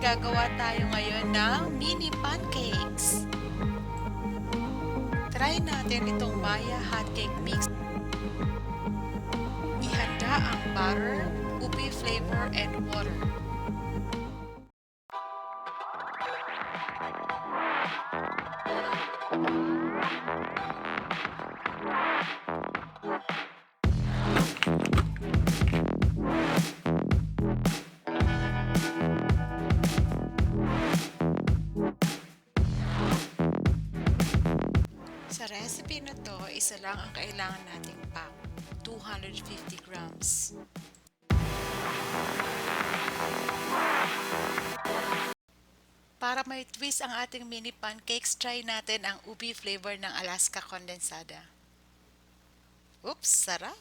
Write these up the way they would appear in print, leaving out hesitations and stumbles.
gagawa tayo ngayon ng mini pancakes. Try natin itong Maya hotcake mix. Ihanda ang butter, ubi flavor, and water. Sa recipe na to, isa lang ang kailangan nating pack, 250 grams. Para may twist ang ating mini pancakes, try natin ang ubi flavor ng Alaska Condensada. Oops, sarap!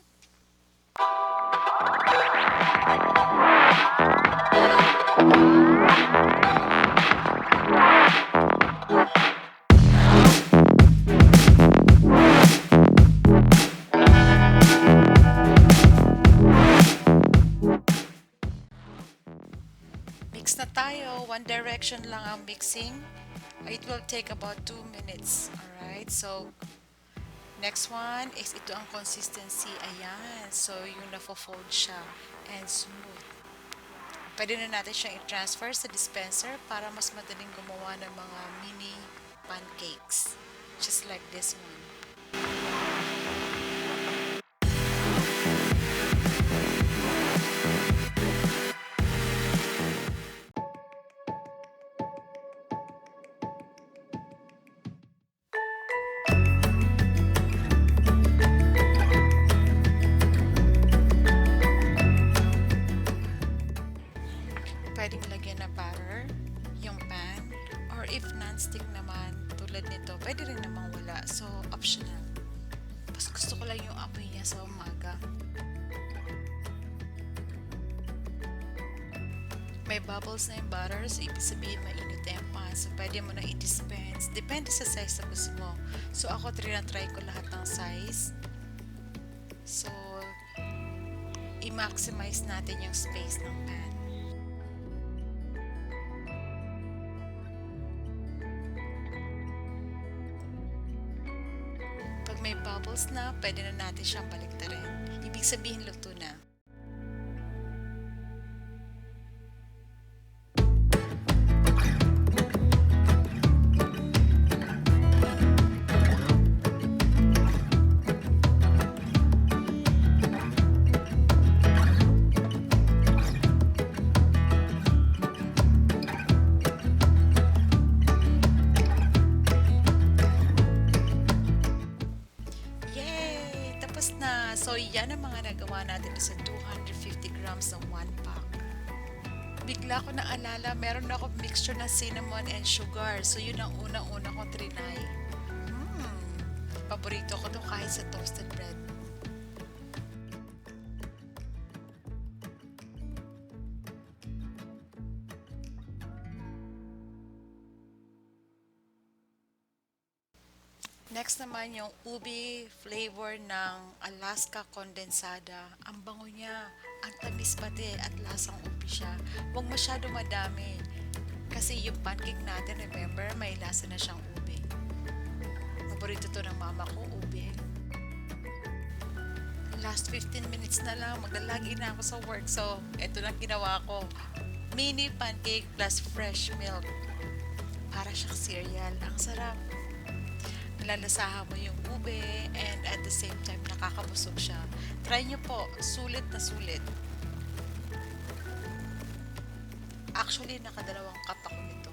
Mix na tayo. One direction lang ang mixing. It will take about 2 minutes. Alright, so next one is ito ang consistency. Ayan, so yung nafo-fold siya and smooth. Pwede na natin siyang i-transfer sa dispenser para mas madaling gumawa ng mga mini pancakes. Just like this one. Pwedeng lagyan na butter, yung pan, or if non-stick naman, tulad nito, pwede rin namang wala. So, optional. Mas gusto ko lang yung apoy niya sa umaga. May bubbles na yung butter, so ibig sabihin mainit na yung pan. So, pwede mo na i-dispense. Depende sa size na gusto mo. So, ako try ko lahat ng size. So, i-maximize natin yung space ng pan. Pag may bubbles na, pwede na natin siyang baliktarin. Ibig sabihin, luto na. So, yan ang mga nagawa natin sa 250 grams ng 1 pack. Bigla ko naalala, meron ako mixture ng cinnamon and sugar. So, yun ang unang-una kong trinay. Paborito ko to kahit sa toasted bread. Next naman yung ubi flavor ng Alaska Condensada. Ang bango niya, ang tamis pati at lasang ubi siya. Huwag masyado madami. Kasi yung pancake natin, remember, may lasa na siyang ubi. Paborito to ng mama ko, ubi. Last 15 minutes na lang, maglalagi na ako sa work. So, ito lang ginawa ko. Mini pancake plus fresh milk. Para siyang cereal. Ang sarap. Nalalasahan mo yung ube and at the same time nakakabusog siya. Try nyo po, sulit na sulit. Actually, nakadalawang cup ako nito.